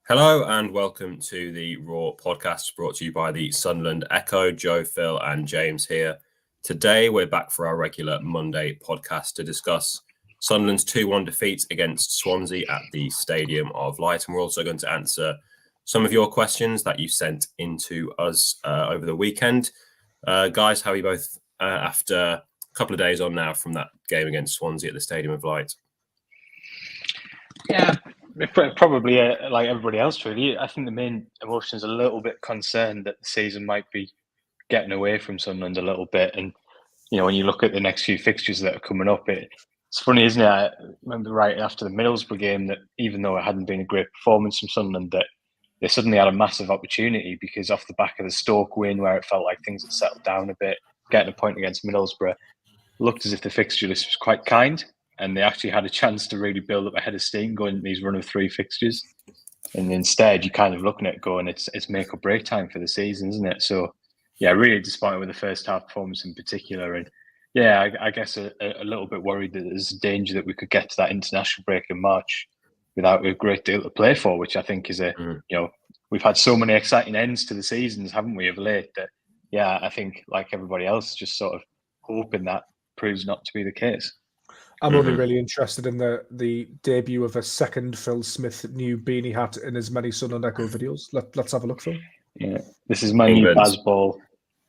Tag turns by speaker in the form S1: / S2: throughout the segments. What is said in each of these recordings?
S1: Hello and welcome to the Raw podcast brought to you by the Sunderland Echo. Joe, Phil and James here. Today we're back for our regular Monday podcast to discuss Sunderland's 2-1 defeat against Swansea at the Stadium of Light. And we're also going to answer some of your questions that you sent into us over the weekend. Guys, how are you both after a couple of days on now from that game against Swansea at the Stadium of Light?
S2: Yeah, probably like everybody else, really. I think the main emotion is a little bit concerned that the season might be getting away from Sunderland a little bit. And, when you look at the next few fixtures that are coming up, it's funny, isn't it? I remember right after the Middlesbrough game that even though it hadn't been a great performance from Sunderland, that they suddenly had a massive opportunity because off the back of the Stoke win, where it felt like things had settled down a bit, getting a point against Middlesbrough, looked as if the fixture list was quite kind. And they actually had a chance to really build up a head of steam going into these run of 3 fixtures. And instead, you're kind of looking at it going, it's make or break time for the season, isn't it? So, yeah, really disappointed with the first half performance in particular. And yeah, I guess a little bit worried that there's a danger that we could get to that international break in March without a great deal to play for, which I think is we've had so many exciting ends to the seasons, haven't we, of late, that, yeah, I think like everybody else, just sort of hoping that proves not to be the case.
S3: I'm only really interested in the debut of a second Phil Smith new beanie hat in as many Sunderland Echo videos. Let's have a look, Phil.
S2: Yeah, this is my new Bazball.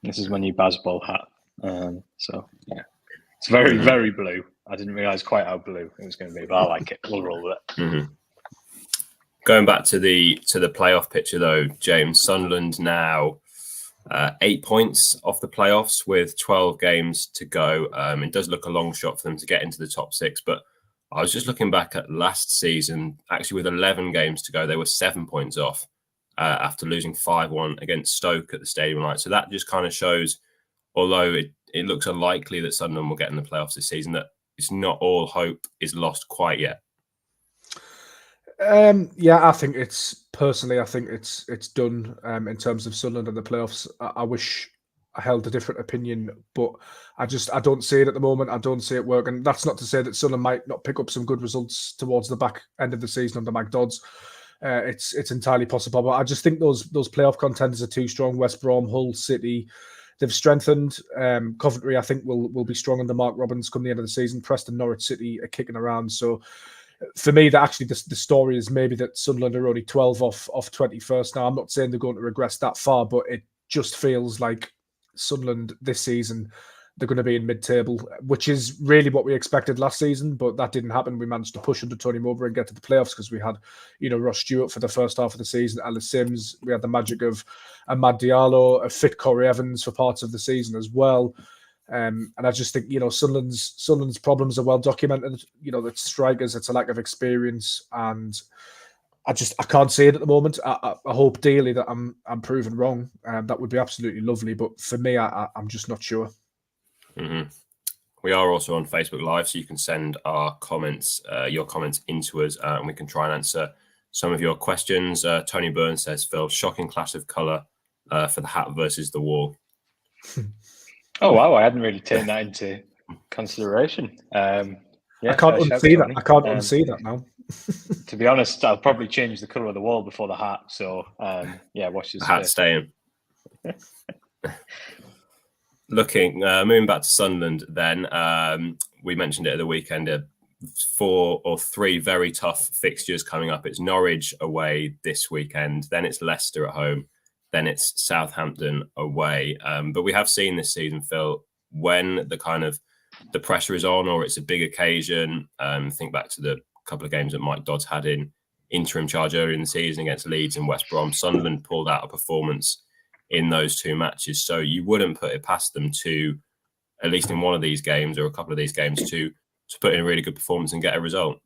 S2: This is my new Bazball hat. So yeah, it's very very blue. I didn't realise quite how blue it was going to be, but I like it. We'll roll with it.
S1: Going back to the playoff picture though, James, Sunderland now 8 points off the playoffs with 12 games to go. It does look a long shot for them to get into the top 6, but I was just looking back at last season, actually with 11 games to go, they were 7 points off after losing 5-1 against Stoke at the Stadium Light. So that just kind of shows, although it looks unlikely that Sunderland will get in the playoffs this season, that it's not all hope is lost quite yet.
S3: Yeah, I think it's done in terms of Sunderland and the playoffs. I wish I held a different opinion, but I don't see it at the moment. I don't see it working. That's not to say that Sunderland might not pick up some good results towards the back end of the season under Mike Dodds. It's entirely possible, but I just think those playoff contenders are too strong. West Brom, Hull City, they've strengthened. Coventry, I think, will be strong under Mark Robbins come the end of the season. Preston, Norwich City are kicking around. So for me, that actually the story is maybe that Sunderland are only 12 off 21st. Now, I'm not saying they're going to regress that far, but it just feels like Sunderland this season, they're going to be in mid-table, which is really what we expected last season, but that didn't happen. We managed to push under Tony Mowbray and get to the playoffs because we had, Ross Stewart for the first half of the season, Ellis Sims. We had the magic of Amad Diallo, a fit Corey Evans for parts of the season as well. And I just think, Sunderland's problems are well documented. It's strikers, it's a lack of experience, and I can't see it at the moment. I hope daily that I'm proven wrong. That would be absolutely lovely, but for me, I'm just not sure.
S1: We are also on Facebook Live, so you can send our comments, your comments into us, and we can try and answer some of your questions. Tony Burns says, Phil, shocking clash of colour for the hat versus the wall.
S2: Oh wow! I hadn't really taken that into consideration.
S3: I can't unsee that. I can't unsee that now.
S2: To be honest, I'll probably change the colour of the wall before the hat. So watch this.
S1: The hat staying. Moving back to Sunderland, then we mentioned it at the weekend. 4 or 3 very tough fixtures coming up. It's Norwich away this weekend, then it's Leicester at home. Then it's Southampton away. But we have seen this season, Phil, when the pressure is on or it's a big occasion. Think back to the couple of games that Mike Dodds had in interim charge earlier in the season against Leeds and West Brom. Sunderland pulled out a performance in those 2 matches. So you wouldn't put it past them to, at least in one of these games or a couple of these games, to put in a really good performance and get a result.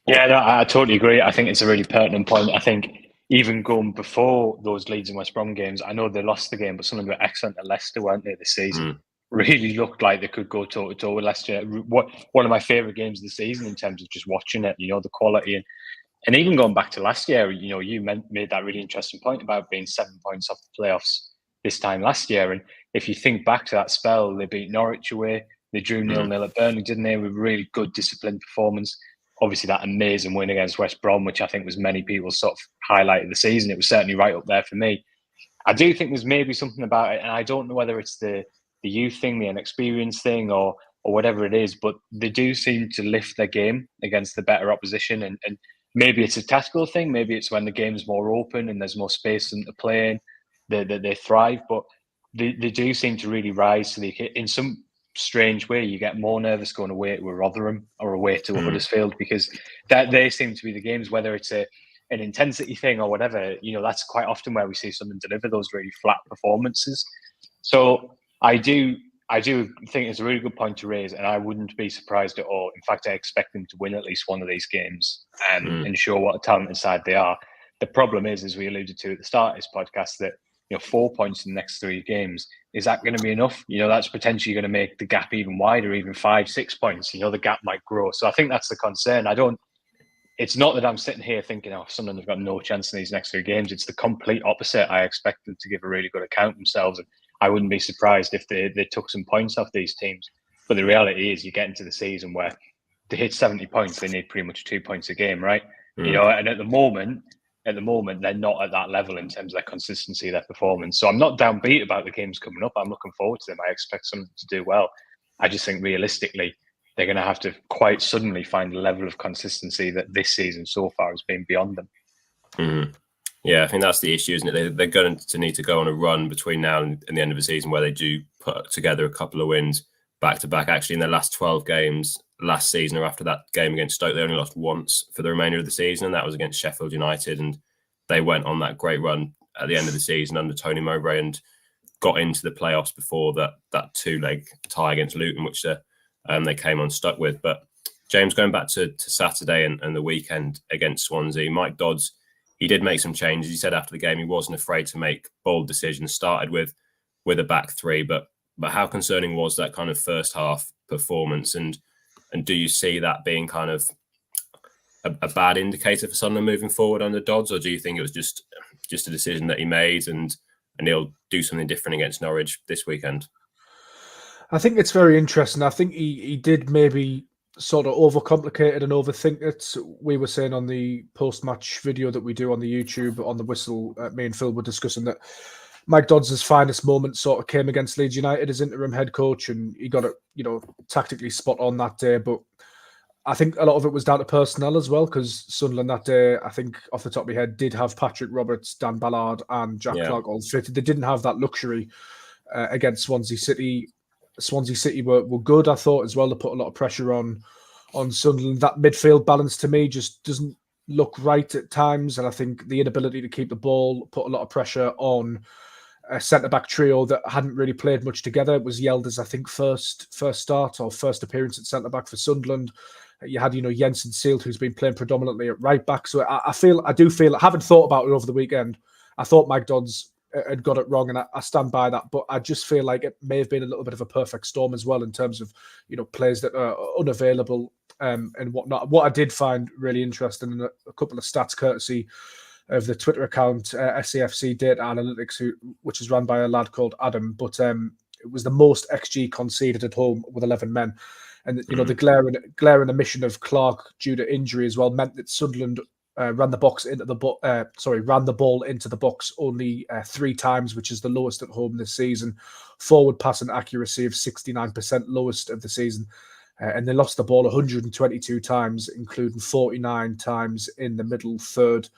S2: Yeah, no, I totally agree. I think it's a really pertinent point. I think even going before those Leeds and West Brom games, I know they lost the game, but Sunderland were excellent at Leicester, weren't they, this season? Really looked like they could go toe-to-toe with Leicester. One of my favourite games of the season in terms of just watching it, the quality. And even going back to last year, you made that really interesting point about being 7 points off the playoffs this time last year. And if you think back to that spell, they beat Norwich away. They drew 0-0 at Burnley, didn't they? With really good disciplined performance. obviously that amazing win against West Brom, which I think was many people's sort of highlight of the season. It was certainly right up there for me. I do think there's maybe something about it, and I don't know whether it's the youth thing, the inexperience thing, or whatever it is, but they do seem to lift their game against the better opposition. And maybe it's a tactical thing, maybe it's when the game's more open and there's more space for them to play in, they thrive. But they do seem to really rise to in some strange way. You get more nervous going away to Rotherham or away to Huddersfield, because that they seem to be the games, whether it's an intensity thing or whatever, that's quite often where we see someone deliver those really flat performances. So I do think it's a really good point to raise, and I wouldn't be surprised at all. In fact, I expect them to win at least one of these games and show what a talented side they are. The problem is, as we alluded to at the start of this podcast, that 4 points in the next 3 games, is that going to be enough? That's potentially going to make the gap even wider, even 5-6 points. The gap might grow. So I think that's the concern. It's not that I'm sitting here thinking, Sunderland have got no chance in these next 3 games. It's the complete opposite. I expect them to give a really good account of themselves. And I wouldn't be surprised if they took some points off these teams. But the reality is, you get into the season where to hit 70 points, they need pretty much 2 points a game, right? And at the moment, they're not at that level in terms of their consistency, their performance. So I'm not downbeat about the games coming up. I'm looking forward to them. I expect Sunderland to do well. I just think realistically, they're going to have to quite suddenly find a level of consistency that this season so far has been beyond them.
S1: Yeah, I think that's the issue, isn't it? They're going to need to go on a run between now and the end of the season where they do put together a couple of wins back to back. Actually, in their last 12 games last season, or after that game against Stoke, they only lost once for the remainder of the season, and that was against Sheffield United. And they went on that great run at the end of the season under Tony Mowbray and got into the playoffs before that 2-leg tie against Luton, which they came unstuck with. But James, going back to Saturday and the weekend against Swansea, Mike Dodds, he did make some changes. He said after the game he wasn't afraid to make bold decisions. Started with a back 3, but how concerning was that kind of first half performance? And do you see that being kind of a bad indicator for Sunderland moving forward under Dodds, or do you think it was just a decision that he made and he'll do something different against Norwich this weekend?
S3: I think it's very interesting. I think he did maybe sort of overcomplicate it and overthink it. We were saying on the post-match video that we do on the YouTube, on the Whistle, me and Phil were discussing that Mike Dodds' finest moment sort of came against Leeds United as interim head coach, and he got it, tactically spot on that day. But I think a lot of it was down to personnel as well, because Sunderland that day, I think off the top of my head, did have Patrick Roberts, Dan Ballard and Jack Clarke all fitted. They didn't have that luxury against Swansea City. Swansea City were good, I thought, as well. They put a lot of pressure on Sunderland. That midfield balance to me just doesn't look right at times, and I think the inability to keep the ball put a lot of pressure on a centre-back trio that hadn't really played much together. It was Yelder's, I think, first start or first appearance at centre-back for Sunderland. You had, Jensen Seelt, who's been playing predominantly at right-back. So I do feel, having thought about it over the weekend, I thought Mike Dodds had got it wrong, and I stand by that. But I just feel like it may have been a little bit of a perfect storm as well in terms of, players that are unavailable and whatnot. What I did find really interesting, and a couple of stats courtesy of the Twitter account, SAFC Data Analytics, which is run by a lad called Adam, but it was the most XG conceded at home with 11 men. And, the glaring omission of Clarke due to injury as well meant that Sunderland ran the ball into the box only 3 times, which is the lowest at home this season. Forward passing accuracy of 69%, lowest of the season. And they lost the ball 122 times, including 49 times in the middle third,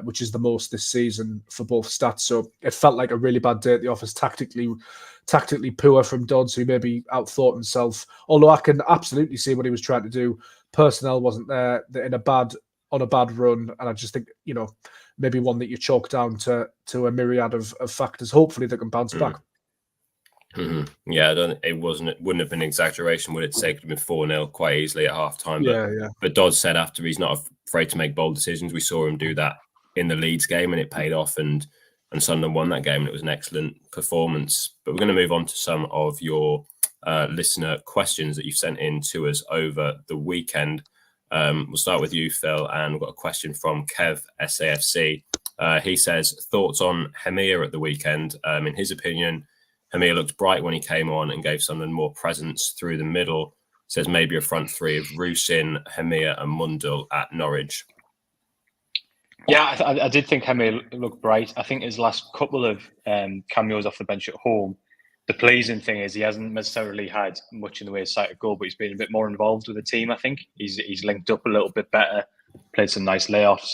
S3: which is the most this season for both stats. So it felt like a really bad day at the office, tactically poor from Dodds, who maybe outthought himself. Although I can absolutely see what he was trying to do. Personnel wasn't there. They're on a bad run, and I just think, maybe one that you chalk down to a myriad of factors. Hopefully they can bounce back.
S1: Mm-hmm. Yeah, it wouldn't have been an exaggeration, would it? Say it could have been 4-0 quite easily at half time. But Dodds said after he's not afraid to make bold decisions. We saw him do that in the Leeds game, and it paid off, and Sunderland won that game, and it was an excellent performance. But we're going to move on to some of your listener questions that you've sent in to us over the weekend. We'll start with you, Phil, and we've got a question from Kev SAFC. He says, thoughts on Hemir at the weekend. In his opinion, Hemir looked bright when he came on and gave Sunderland more presence through the middle. says maybe a front three of Rusin, Hemir and Mundell at Norwich.
S2: Yeah, I did think Hemir looked bright. I think his last couple of cameos off the bench at home, the pleasing thing is he hasn't necessarily had much in the way of sight of goal, but he's been a bit more involved with the team, I think. He's linked up a little bit better, played some nice layoffs.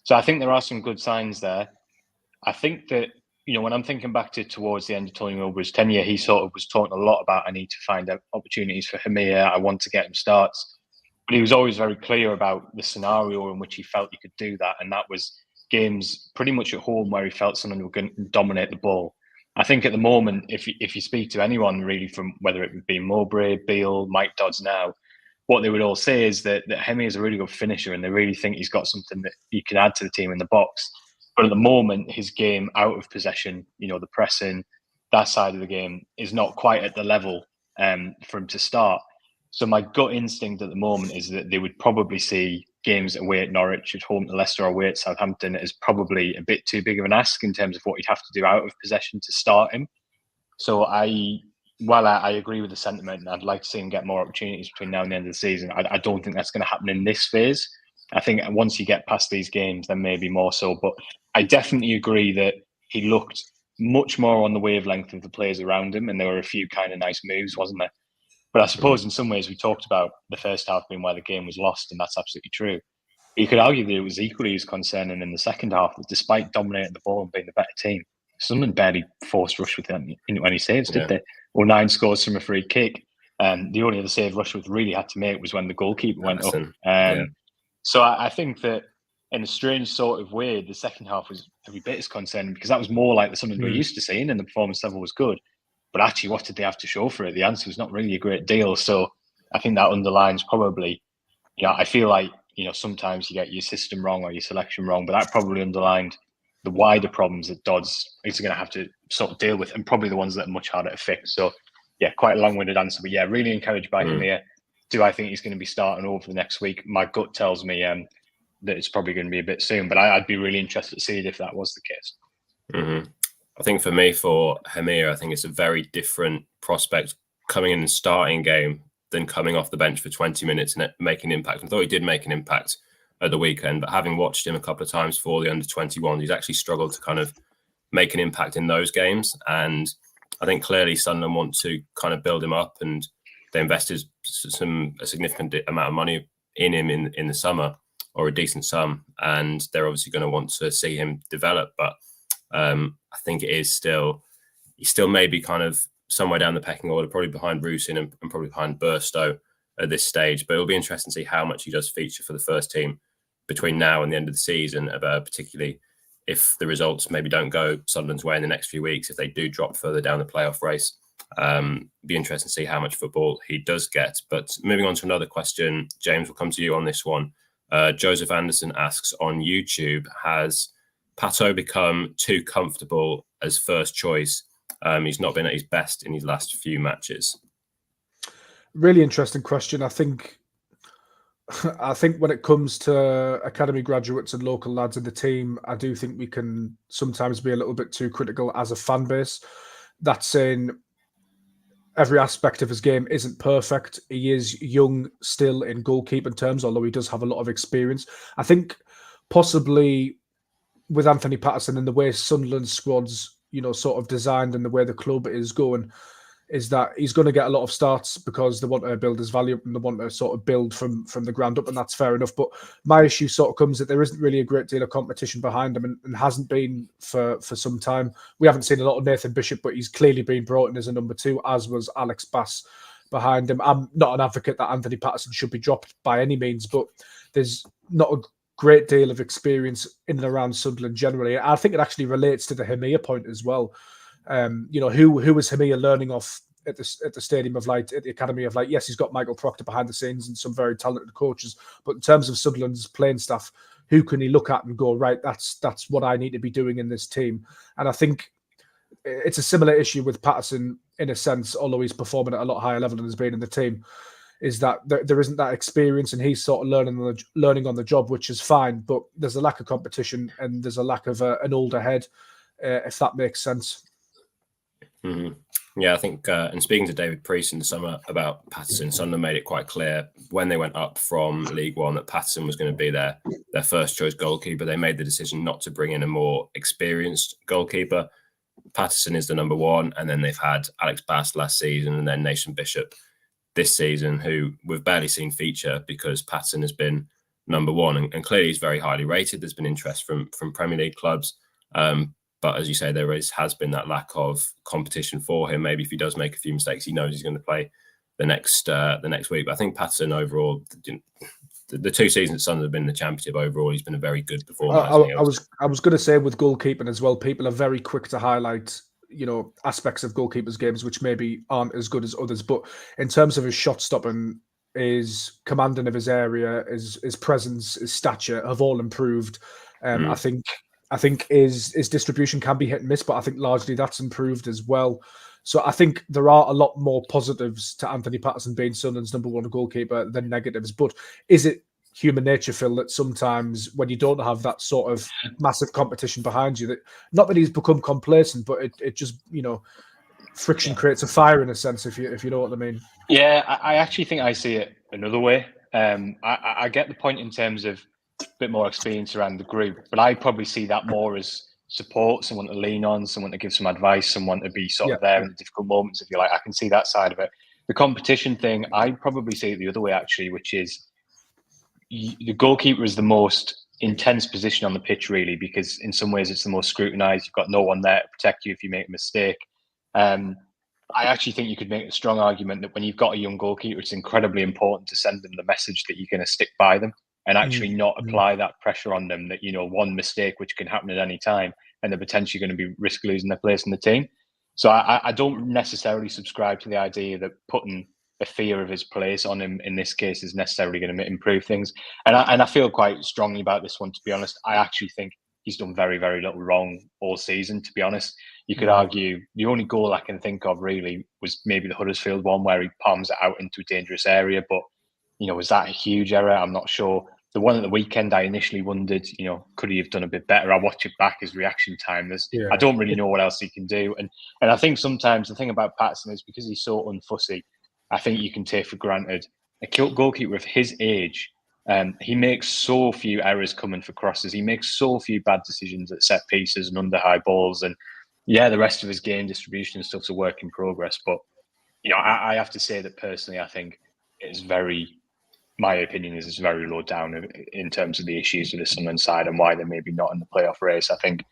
S2: So I think there are some good signs there. I think that, when I'm thinking back towards the end of Tony Milbury's tenure, he sort of was talking a lot about, I need to find out opportunities for Hemir, I want to get him starts. But he was always very clear about the scenario in which he felt he could do that. And that was games pretty much at home where he felt someone were going to dominate the ball. I think at the moment, if you speak to anyone really, from whether it would be Mowbray, Beale, Mike Dodds now, what they would all say is that Hemir is a really good finisher and they really think he's got something that he can add to the team in the box. But at the moment, his game out of possession, the pressing, that side of the game is not quite at the level for him to start. So my gut instinct at the moment is that they would probably see games away at Norwich, at home to Leicester, or away at Southampton as probably a bit too big of an ask in terms of what he'd have to do out of possession to start him. So I agree with the sentiment, and I'd like to see him get more opportunities between now and the end of the season, I don't think that's going to happen in this phase. I think once you get past these games, then maybe more so. But I definitely agree that he looked much more on the wavelength of the players around him, and there were a few kind of nice moves, wasn't there? But I suppose in some ways we talked about the first half being where the game was lost, and that's absolutely true. But you could argue that it was equally as concerning in the second half, that despite dominating the ball and being the better team, Sunderland barely forced Rushworth into any saves, did they? Or 9 scores from a free kick. The only other save Rushworth really had to make was when the goalkeeper went up. So I think that in a strange sort of way, the second half was every bit as concerning, because that was more like the Sunderland we're used to seeing, and the performance level was good. But actually, what did they have to show for it? The answer was not really a great deal. So I think that underlines probably, I feel like, sometimes you get your system wrong or your selection wrong, but that probably underlined the wider problems that Dodds is going to have to sort of deal with, and probably the ones that are much harder to fix. So, yeah, quite a long-winded answer. But, yeah, really encouraged by him here. Do I think he's going to be starting over the next week? My gut tells me that it's probably going to be a bit soon, but I'd be really interested to see it if that was the case.
S1: Mm-hmm. I think for me, for Hemir, I think it's a very different prospect coming in and starting game than coming off the bench for 20 minutes and making an impact. I thought he did make an impact at the weekend, but having watched him a couple of times for the under-21, he's actually struggled to kind of make an impact in those games. And I think clearly Sunderland want to kind of build him up, and they invested a significant amount of money in him in the summer, or a decent sum, and they're obviously going to want to see him develop. But I think he's still maybe kind of somewhere down the pecking order, probably behind Rusin and probably behind Burstow at this stage. But it'll be interesting to see how much he does feature for the first team between now and the end of the season, particularly if the results maybe don't go Sunderland's way in the next few weeks, if they do drop further down the playoff race. Be interesting to see how much football he does get. But moving on to another question, James, we'll come to you on this one. Joseph Anderson asks on YouTube, has Pato become too comfortable as first choice? He's not been at his best in his last few matches.
S3: Really interesting question. I think when it comes to academy graduates and local lads in the team, I do think we can sometimes be a little bit too critical as a fan base. That's saying every aspect of his game isn't perfect. He is young still in goalkeeping terms, although he does have a lot of experience. I think possibly with Anthony Patterson and the way Sunderland squad's, sort of designed and the way the club is going, is that he's going to get a lot of starts because they want to build his value and they want to sort of build from the ground up, and that's fair enough. But my issue sort of comes that there isn't really a great deal of competition behind him, and hasn't been for some time. We haven't seen a lot of Nathan Bishop, but he's clearly been brought in as a number 2, as was Alex Bass behind him. I'm not an advocate that Anthony Patterson should be dropped by any means, but there's not a great deal of experience in and around Sunderland generally. I think it actually relates to the Hemir point as well. Who was Hemir learning off at the Stadium of Light, at the Academy of Light? Yes, he's got Michael Proctor behind the scenes and some very talented coaches, but in terms of Sunderland's playing staff, who can he look at and go, right, that's what I need to be doing in this team? And I think it's a similar issue with Patterson in a sense, although he's performing at a lot higher level than has been in the team, is that there isn't that experience and he's sort of learning on the job, which is fine, but there's a lack of competition and there's a lack of an older head, if that makes sense.
S1: Mm-hmm. Yeah, I think, and speaking to David Priest in the summer about Patterson, Sunderland made it quite clear when they went up from League One that Patterson was going to be their first choice goalkeeper. They made the decision not to bring in a more experienced goalkeeper. Patterson is the number one, and then they've had Alex Bass last season and then Nathan Bishop this season, who we've barely seen feature because Patterson has been number one, and clearly he's very highly rated. There's been interest from Premier League clubs. But as you say, there has been that lack of competition for him. Maybe if he does make a few mistakes, he knows he's going to play the next week. But I think Patterson overall, the 2 seasons Sunderland have been in the Championship overall, he's been a very good performer.
S3: I was going to say with goalkeeping as well, people are very quick to highlight aspects of goalkeepers' games which maybe aren't as good as others. But in terms of his shot stopping, his commanding of his area, his presence, his stature have all improved. I think his distribution can be hit and miss, but I think largely that's improved as well. So I think there are a lot more positives to Anthony Patterson being Sunderland's number one goalkeeper than negatives. But is it human nature, Phil, that sometimes when you don't have that sort of massive competition behind you, that not that he's become complacent, but it just, friction creates a fire in a sense, if you know what I mean.
S2: Yeah, I actually think I see it another way. I get the point in terms of a bit more experience around the group, but I probably see that more as support, someone to lean on, someone to give some advice, someone to be sort of there in the difficult moments, if you like. I can see that side of it. The competition thing, I probably see it the other way, actually, which is the goalkeeper is the most intense position on the pitch, really, because in some ways it's the most scrutinised. You've got no one there to protect you if you make a mistake. I actually think you could make a strong argument that when you've got a young goalkeeper, it's incredibly important to send them the message that you're going to stick by them and actually not apply that pressure on them that, one mistake, which can happen at any time, and they're potentially going to be risk losing their place in the team. So I don't necessarily subscribe to the idea that putting a fear of his place on him in this case is necessarily going to improve things. And I feel quite strongly about this one, to be honest. I actually think he's done very, very little wrong all season, to be honest. You could argue the only goal I can think of really was maybe the Huddersfield one where he palms it out into a dangerous area. But, was that a huge error? I'm not sure. The one at the weekend, I initially wondered, could he have done a bit better? I watch it back, his reaction time. I don't really know what else he can do. And I think sometimes the thing about Patterson is because he's so unfussy, I think you can take for granted a goalkeeper of his age. He makes so few errors coming for crosses. He makes so few bad decisions at set pieces and under high balls. And the rest of his game distribution and stuff's a work in progress. But, I have to say that personally, I think it's my opinion is it's very low down in terms of the issues with the Sunderland side and why they're maybe not in the playoff race. I think,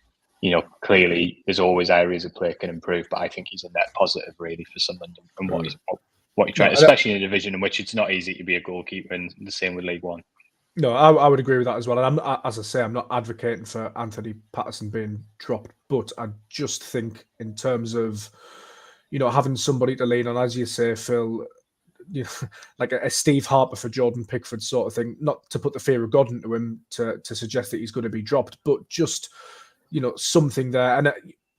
S2: clearly there's always areas of play can improve, but I think he's a net positive really for Sunderland and what you try, especially in a division in which it's not easy to be a goalkeeper, and the same with League One.
S3: No, I would agree with that as well. And as I say, I'm not advocating for Anthony Patterson being dropped, but I just think in terms of, having somebody to lean on, as you say, Phil, like a Steve Harper for Jordan Pickford sort of thing, not to put the fear of God into him to suggest that he's going to be dropped, but just, something there. And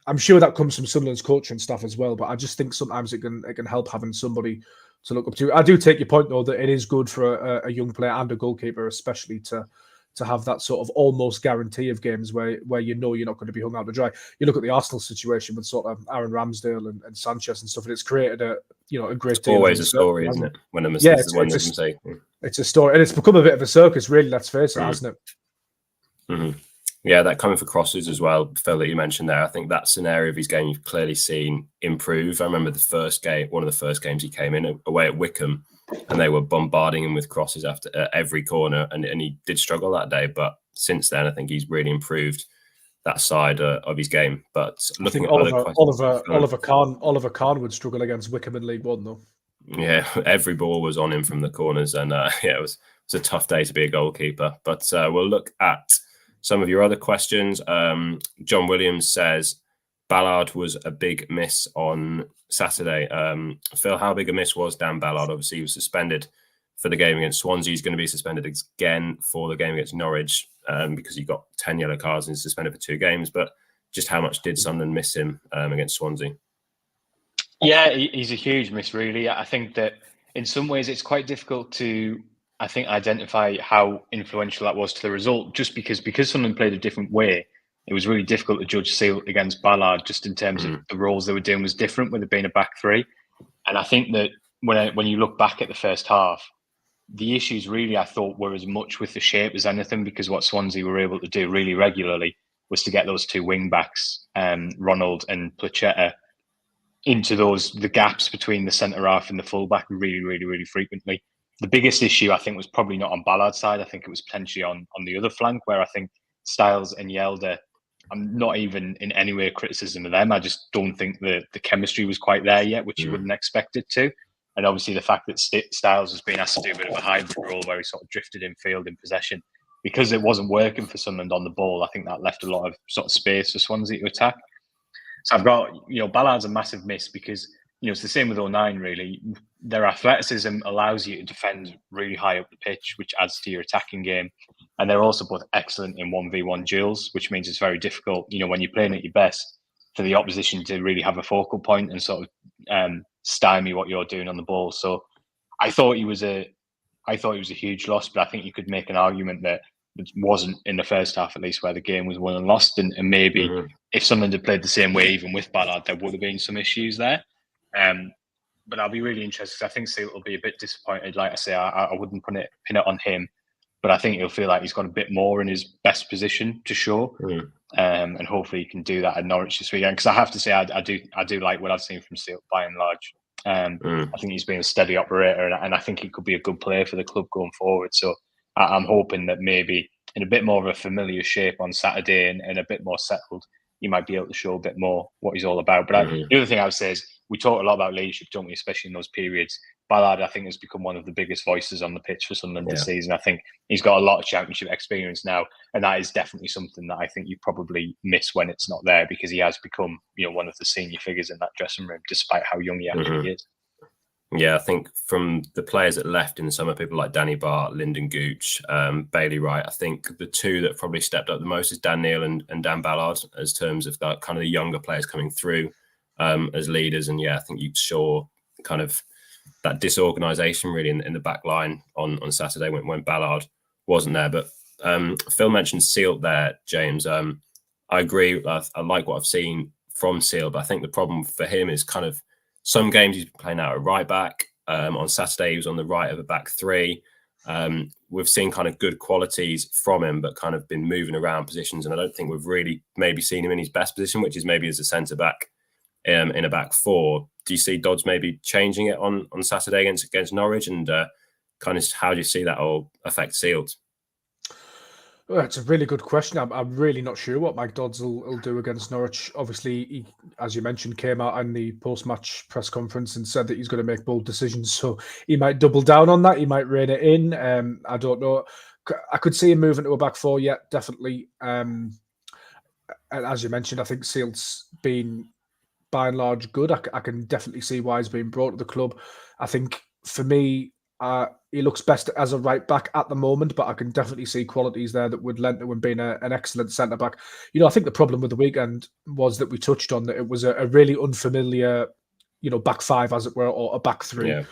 S3: I'm sure that comes from Sunderland's coaching staff as well, but I just think sometimes it can help having somebody to look up to. I do take your point, though, that it is good for a young player and a goalkeeper, especially to have that sort of almost guarantee of games where you're not going to be hung out to dry. You look at the Arsenal situation with sort of Aaron Ramsdale and Sanchez and stuff, and it's created a great deal.
S1: Always a story, isn't it? When a
S3: mistake, it's a story, and it's become a bit of a circus, really. Let's face it, hasn't it?
S1: Mm-hmm. Yeah, that coming for crosses as well, Phil, that you mentioned there. I think that's an area of his game you've clearly seen improve. I remember one of the first games he came in away at Wickham, and they were bombarding him with crosses after every corner, and he did struggle that day. But since then, I think he's really improved that side of his game. But looking at
S3: Oliver Kahn would struggle against Wickham in League One, though.
S1: Yeah, every ball was on him from the corners, and it was a tough day to be a goalkeeper. But we'll look at some of your other questions. John Williams says Ballard was a big miss on Saturday. Phil, how big a miss was Dan Ballard? Obviously, he was suspended for the game against Swansea. He's going to be suspended again for the game against Norwich because he got 10 yellow cards and he's suspended for 2 games. But just how much did Sunderland miss him against Swansea?
S2: Yeah, he's a huge miss, really. I think that in some ways it's quite difficult to identify how influential that was to the result, just because Sunderland played a different way it was really difficult to judge Sealt against Ballard just in terms of the roles they were doing was different with it being a back three. And I think that when you look back at the first half, the issues really, I thought, were as much with the shape as anything, because what Swansea were able to do really regularly was to get those two wing backs, Ronald and Placheta, into the gaps between the centre half and the full back really, really, really frequently. The biggest issue, I think, was probably not on Ballard's side. I think it was potentially on the other flank, where I think Styles and Yelder, I'm not even in any way criticism of them. I just don't think the chemistry was quite there yet, which you wouldn't expect it to. And obviously the fact that Styles has been asked to do a bit of a hybrid role where he sort of drifted in field in possession, because it wasn't working for Sunderland on the ball, I think that left a lot of sort of space for Swansea to attack. So I've got, Ballard's a massive miss because, it's the same with 09 really. Their athleticism allows you to defend really high up the pitch, which adds to your attacking game. And they're also both excellent in 1v1 duels, which means it's very difficult, when you're playing at your best, for the opposition to really have a focal point and sort of stymie what you're doing on the ball. So I thought he was a huge loss, but I think you could make an argument that it wasn't in the first half, at least, where the game was won and lost. And maybe if Sunderland had played the same way, even with Ballard, there would have been some issues there. But I'll be really interested, because I think Sealt will be a bit disappointed. Like I say, I wouldn't pin it on him, but I think he'll feel like he's got a bit more in his best position to show. And hopefully he can do that at Norwich this weekend. Because I have to say, I do like what I've seen from Sealt by and large. I think he's been a steady operator, and I think he could be a good player for the club going forward. So I'm hoping that maybe in a bit more of a familiar shape on Saturday and a bit more settled, he might be able to show a bit more what he's all about. But the other thing I would say is, we talk a lot about leadership, don't we? Especially in those periods. Ballard, I think, has become one of the biggest voices on the pitch for Sunderland this season. I think he's got a lot of championship experience now, and that is definitely something that I think you probably miss when it's not there, because he has become, one of the senior figures in that dressing room, despite how young he actually is.
S1: Yeah, I think from the players that left in the summer, people like Danny Bart, Lyndon Gooch, Bailey Wright, I think the two that probably stepped up the most is Dan Neil and Dan Ballard, as terms of that kind of the younger players coming through as leaders. And I think you saw kind of that disorganisation really in the back line on Saturday when Ballard wasn't there. But Phil mentioned Sealt there, James. I agree. I like what I've seen from Sealt, but I think the problem for him is kind of some games he's been playing out at right back. On Saturday, he was on the right of a back three. We've seen kind of good qualities from him, but kind of been moving around positions. And I don't think we've really maybe seen him in his best position, which is maybe as a centre back in a back four. Do you see Dodds maybe changing it on Saturday against Norwich? And kind of how do you see that all affect Sealt?
S3: Well, it's a really good question. I'm really not sure what Mike Dodds will do against Norwich. Obviously, he, as you mentioned, came out in the post-match press conference and said that he's going to make bold decisions. So he might double down on that. He might rein it in. I don't know. I could see him moving to a back four. Yeah, definitely. And as you mentioned, I think Sealt's been, by and large, good. I can definitely see why he's been brought to the club. I think, for me, he looks best as a right back at the moment, but I can definitely see qualities there that would lend to him being an excellent centre back. I think the problem with the weekend was that we touched on that it was a really unfamiliar, back five, as it were, or a back three,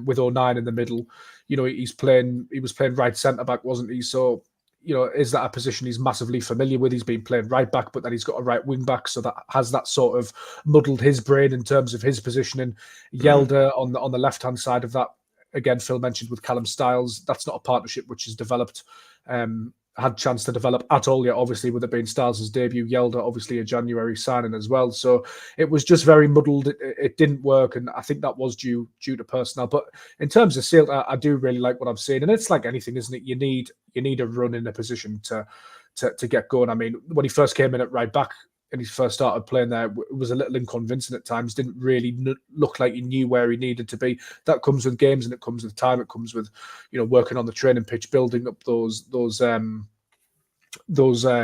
S3: with 09 in the middle. He was playing right centre back, wasn't he? So, is that a position he's massively familiar with? He's been playing right back, but then he's got a right wing back, so that has that sort of muddled his brain in terms of his positioning. Yelder on the left hand side of that. Again, Phil mentioned with Callum Styles, that's not a partnership which has developed, had chance to develop at all yet, obviously, with it being Styles' debut. Yelder, obviously, a January signing as well. So it was just very muddled. It didn't work, and I think that was due to personnel. But in terms of Sealt, I do really like what I've seen. And it's like anything, isn't it? You need a run in a position to get going. I mean, when he first came in at right back, and he first started playing there, it was a little inconvincing at times. Didn't really look like he knew where he needed to be. That comes with games, and it comes with time. It comes with, working on the training pitch, building up those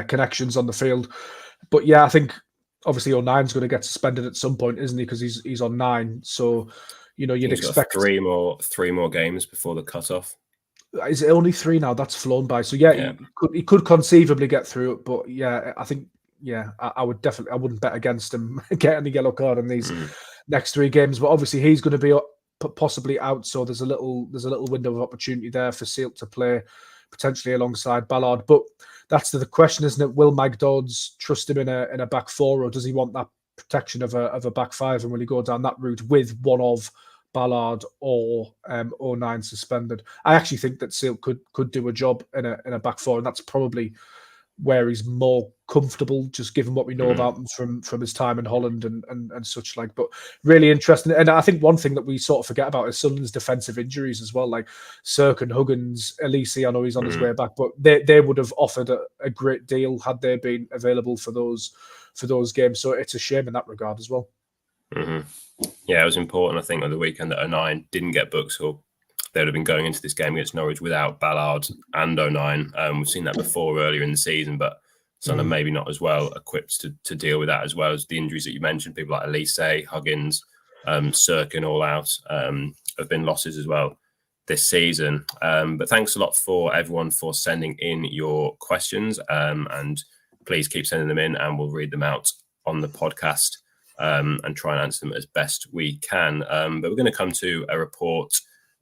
S3: connections on the field. But yeah, I think obviously 09's going to get suspended at some point, isn't he? Because he's on 9. So you'd expect
S1: three more games before the cutoff.
S3: Is it only 3 now? That's flown by. So yeah. He could conceivably get through it, but yeah, I think. Yeah, I would definitely. I wouldn't bet against him getting a yellow card in these next 3 games. But obviously, he's going to be possibly out, so there's a little window of opportunity there for Sealt to play potentially alongside Ballard. But that's the question, isn't it? Will Mike Dodds trust him in a back four, or does he want that protection of a back five, and will he go down that route with one of Ballard or 09 suspended? I actually think that Seal could do a job in a back four, and that's probably where he's more comfortable, just given what we know about him from his time in Holland and such like. But really interesting. And I think one thing that we sort of forget about is Sunderland's defensive injuries as well. Like Sirk and Huggins, Elise, I know he's on his way back, but they would have offered a great deal had they been available for those games. So it's a shame in that regard as well.
S1: Yeah, it was important, I think, on the weekend that 09 didn't get booked, or they would have been going into this game against Norwich without Ballard and 09. We've seen that before earlier in the season, but Sunderland maybe not as well equipped to deal with that, as well as the injuries that you mentioned. People like Elise, Huggins, Sirkin all out have been losses as well this season. But thanks a lot for everyone for sending in your questions, and please keep sending them in and we'll read them out on the podcast and try and answer them as best we can. But we're going to come to a report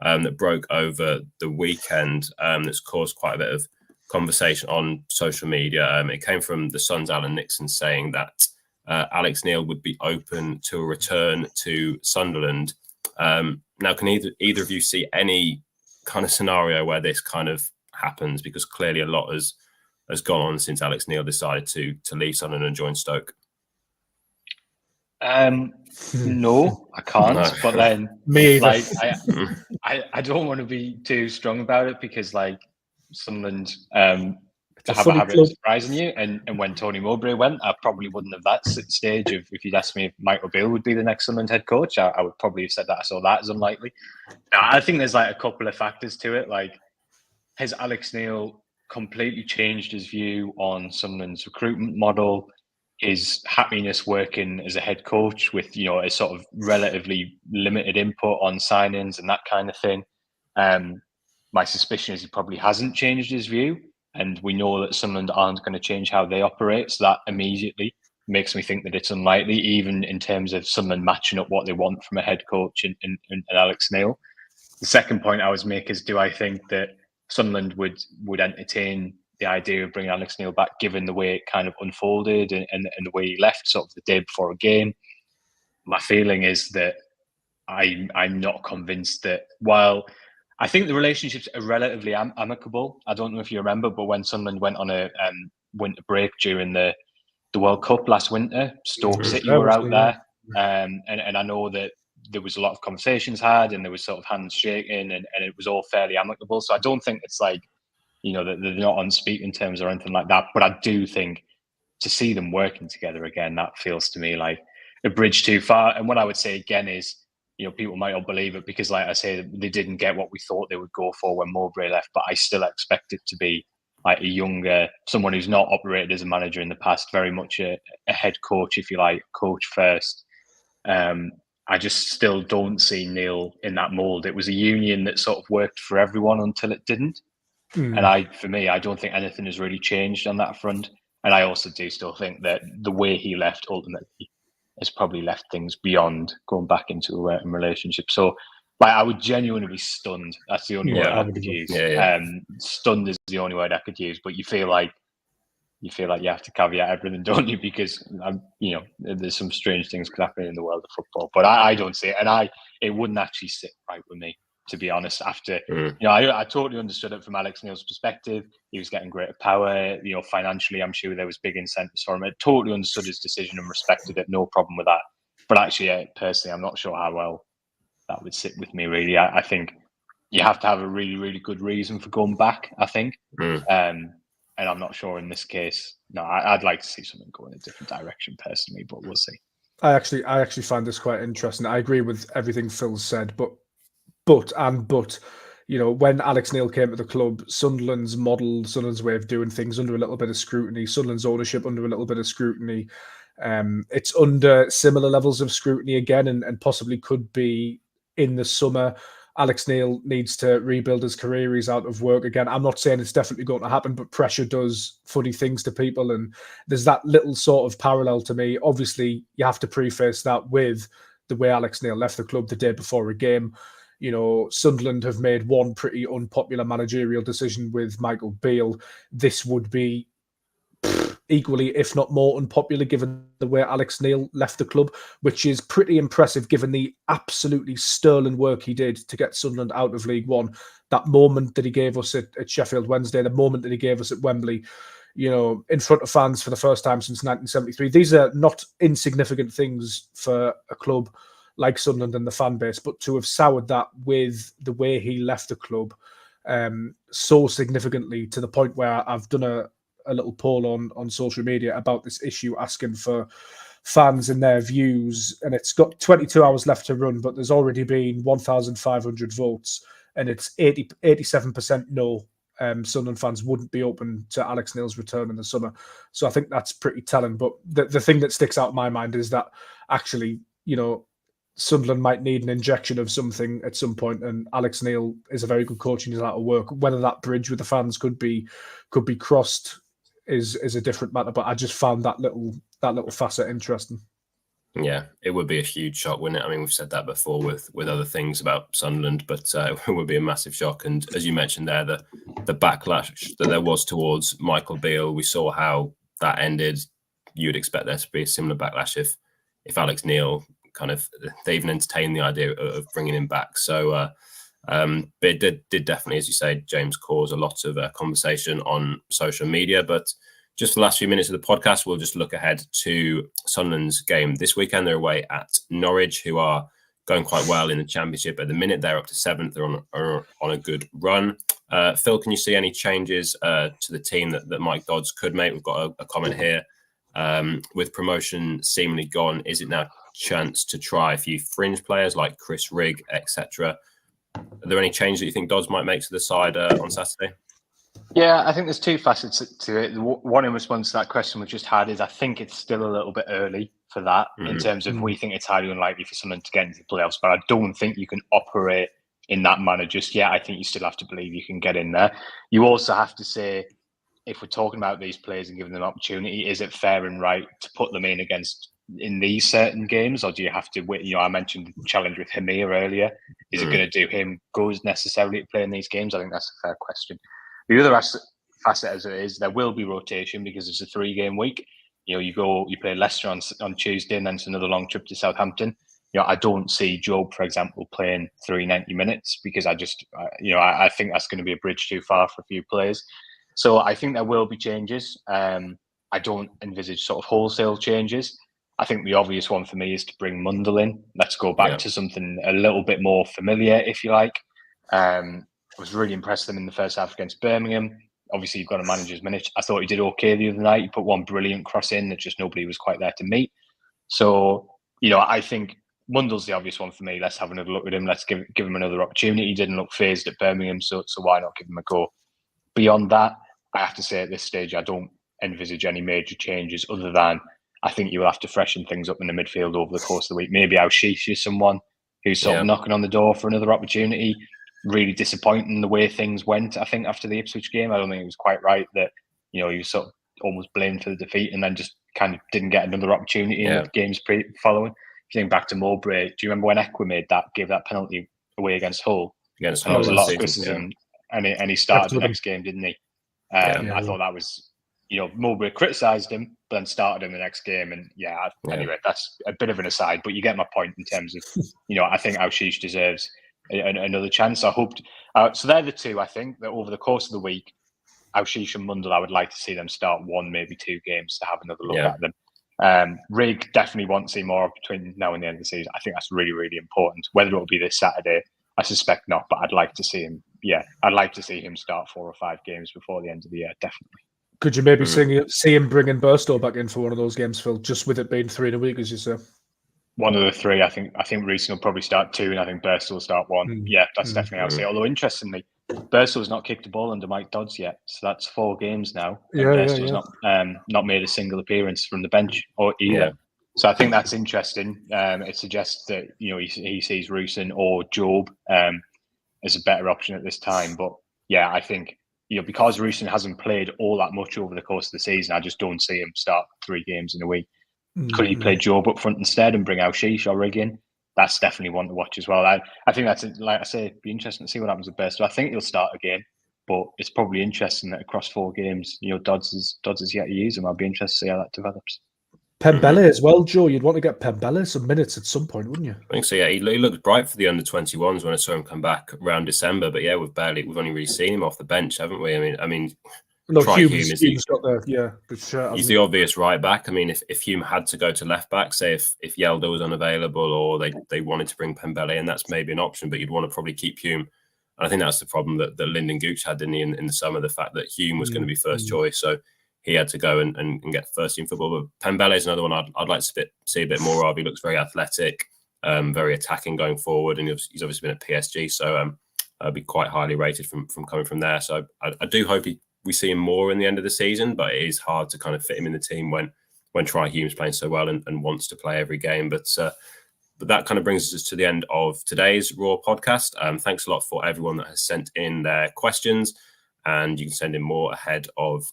S1: that broke over the weekend that's caused quite a bit of conversation on social media. It came from the Sun's Alan Nixon saying that Alex Neil would be open to a return to Sunderland. Now, can either of you see any kind of scenario where this kind of happens? Because clearly a lot has gone on since Alex Neil decided to leave Sunderland and join Stoke.
S2: No, I can't. No. But then,
S3: me either.
S2: Like, I don't want to be too strong about it, because like Sunderland have a habit of surprising you. And when Tony Mowbray went, I probably wouldn't have that stage of, if you'd asked me if Michael Beale would be the next Sunderland head coach, I would probably have said that I saw that as unlikely. I think there's like a couple of factors to it. Like, has Alex Neil completely changed his view on Sunderland's recruitment model? His happiness working as a head coach with, a sort of relatively limited input on signings and that kind of thing. My suspicion is he probably hasn't changed his view, and we know that Sunderland aren't going to change how they operate. So that immediately makes me think that it's unlikely, even in terms of Sunderland matching up what they want from a head coach and Alex Neil. The second point I was make is, do I think that Sunderland would entertain the idea of bringing Alex Neil back, given the way it kind of unfolded and the way he left sort of the day before a game? My feeling is that I'm not convinced that, while I think the relationships are relatively amicable. I don't know if you remember, but when Sunderland went on a winter break during the World Cup last winter, Stoke City were out there. And I know that there was a lot of conversations had, and there was sort of hands shaking, and it was all fairly amicable. So I don't think it's like, that they're not on speaking terms or anything like that. But I do think to see them working together again, that feels to me like a bridge too far. And what I would say again is, people might not believe it, because like I say, they didn't get what we thought they would go for when Mowbray left, but I still expect it to be like a younger, someone who's not operated as a manager in the past, very much a head coach, if you like, coach first. I just still don't see Neil in that mould. It was a union that sort of worked for everyone until it didn't. And for me, I don't think anything has really changed on that front. And I also do still think that the way he left ultimately has probably left things beyond going back into a working relationship. So like, I would genuinely be stunned. That's the only word I could use. Stunned is the only word I could use. But you feel like you have to caveat everything, don't you? Because there's some strange things could happen in the world of football. But I don't see it, and it wouldn't actually sit right with me, to be honest. After I totally understood it from Alex Neil's perspective. He was getting greater power. Financially, I'm sure there was big incentives for him. I totally understood his decision and respected it. No problem with that. But actually, personally, I'm not sure how well that would sit with me. Really, I think you have to have a really, really good reason for going back, I think. And I'm not sure in this case. No, I'd like to see something go in a different direction personally, but we'll see. I
S3: actually find this quite interesting. I agree with everything Phil said, but when Alex Neil came to the club, Sunderland's model, Sunderland's way of doing things under a little bit of scrutiny, Sunderland's ownership under a little bit of scrutiny. It's under similar levels of scrutiny again, and possibly could be in the summer. Alex Neil needs to rebuild his career. He's out of work again. I'm not saying it's definitely going to happen, but pressure does funny things to people. And there's that little sort of parallel to me. Obviously, you have to preface that with the way Alex Neil left the club the day before a game. Sunderland have made one pretty unpopular managerial decision with Michael Beale. This would be equally, if not more, unpopular given the way Alex Neil left the club, which is pretty impressive given the absolutely sterling work he did to get Sunderland out of League One. That moment that he gave us at Sheffield Wednesday, the moment that he gave us at Wembley, in front of fans for the first time since 1973. These are not insignificant things for a club like Sunderland and the fan base, but to have soured that with the way he left the club so significantly, to the point where I've done a little poll on social media about this issue, asking for fans and their views, and it's got 22 hours left to run, but there's already been 1,500 votes, and it's 87% no. Sunderland fans wouldn't be open to Alex Neil's return in the summer. So I think that's pretty telling. But the thing that sticks out in my mind is that actually, Sunderland might need an injection of something at some point, and Alex Neil is a very good coach and he's out of work. Whether that bridge with the fans could be crossed is a different matter. But I just found that little facet interesting.
S1: Yeah, it would be a huge shock, wouldn't it? I mean, we've said that before with other things about Sunderland, but it would be a massive shock. And as you mentioned there, the backlash that there was towards Michael Beale, we saw how that ended. You'd expect there to be a similar backlash if Alex Neil they even entertained the idea of bringing him back. So, but it did definitely, as you say, James, cause a lot of conversation on social media. But just the last few minutes of the podcast, we'll just look ahead to Sunderland's game this weekend. They're away at Norwich, who are going quite well in the Championship at the minute. They're up to 7th. They're on a good run. Phil, can you see any changes to the team that Mike Dodds could make? We've got a comment here. With promotion seemingly gone, is it now a chance to try a few fringe players like Chris Rigg, etc.? Are there any changes that you think Dodds might make to the side on Saturday?
S2: Yeah, I think there's two facets to it. One in response to that question we just had is I think it's still a little bit early for that in terms of we think it's highly unlikely for someone to get into the playoffs, but I don't think you can operate in that manner just yet. I think you still have to believe you can get in there. You also have to say, if we're talking about these players and giving them an opportunity, is it fair and right to put them in these certain games, or do you have to wait? I mentioned the challenge with Hamir earlier. Is it going to do him good necessarily to play in these games? I think that's a fair question. The other facet as it is, there will be rotation because it's a 3-game week. You play Leicester on Tuesday, and then it's another long trip to Southampton. I don't see Job, for example, playing 390 minutes because I think that's going to be a bridge too far for a few players. So I think there will be changes. I don't envisage sort of wholesale changes. I think the obvious one for me is to bring Mundell in. Let's go back to something a little bit more familiar, if you like. I was really impressed with him in the first half against Birmingham. Obviously, you've got a manager's minute. I thought he did okay the other night. He put one brilliant cross in that just nobody was quite there to meet. So, I think Mundell's the obvious one for me. Let's have another look at him. Let's give him another opportunity. He didn't look phased at Birmingham, so why not give him a go? Beyond that, I have to say at this stage, I don't envisage any major changes other than I think you will have to freshen things up in the midfield over the course of the week. Maybe Aushish is someone who's sort of knocking on the door for another opportunity. Really disappointing the way things went, I think, after the Ipswich game. I don't think it was quite right that, he was sort of almost blamed for the defeat and then just kind of didn't get another opportunity in the games following. If you think back to Mowbray, do you remember when Equa gave that penalty away against Hull? There was a lot of criticism, and he started the next game, didn't he? I thought that was, Mowbray criticised him, but then started in the next game. And anyway, that's a bit of an aside, but you get my point in terms of, I think Aushish deserves another chance. I hoped. So they're the two, I think, that over the course of the week, Aushish and Mundell, I would like to see them start 1, maybe 2 games to have another look at them. Rigg definitely want to see more between now and the end of the season. I think that's really, really important. Whether it will be this Saturday, I suspect not, but I'd like to see him. Yeah, I'd like to see him start 4 or 5 games before the end of the year, definitely.
S3: Could you maybe see him bringing Burstow back in for one of those games, Phil, just with it being 3 in a week, as you say?
S2: One of the 3, I think Reeson will probably start 2, and I think Burstow will start 1. Yeah, that's definitely how I see it. Although, interestingly, Burstow's not kicked a ball under Mike Dodds yet, so that's 4 games now. Burstow's not made a single appearance from the bench or either. Yeah. So I think that's interesting. It suggests that he sees Reeson or Job as a better option at this time. But yeah, I think because Reeson hasn't played all that much over the course of the season, I just don't see him start 3 games in a week. Could he play Job up front instead and bring Aushish or Rigg in? that's definitely one to watch as well. I think that's, like I say, it'd be interesting to see what happens with Bairstow. I think he'll start again, but it's probably interesting that across 4 games, Dodds is yet to use him. I'll be interested to see how that develops.
S3: Pembele as well, Joe. You'd want to get Pembele some minutes at some point, wouldn't you?
S1: I think so. Yeah, he looked bright for the under-21s when I saw him come back around December. But yeah, we've only really seen him off the bench, haven't we? I mean,
S3: no, Hume's got the shirt.
S1: He's the obvious right back. I mean, if Hume had to go to left back, say if Yelder was unavailable or they wanted to bring Pembele in, that's maybe an option. But you'd want to probably keep Hume. And I think that's the problem that Lyndon Gooch had in the summer, the fact that Hume was going to be first choice. So he had to go and get first team football. But Pembele is another one I'd like to see a bit more of. He looks very athletic, very attacking going forward, and he's obviously been at PSG, so I'd be quite highly rated from coming from there. So I do hope we see him more in the end of the season, but it is hard to kind of fit him in the team when Try Hume's playing so well and wants to play every game. But that kind of brings us to the end of today's Raw podcast. Thanks a lot for everyone that has sent in their questions. And you can send in more ahead of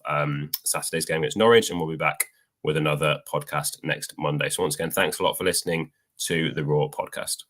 S1: Saturday's game against Norwich. And we'll be back with another podcast next Monday. So once again, thanks a lot for listening to the Raw podcast.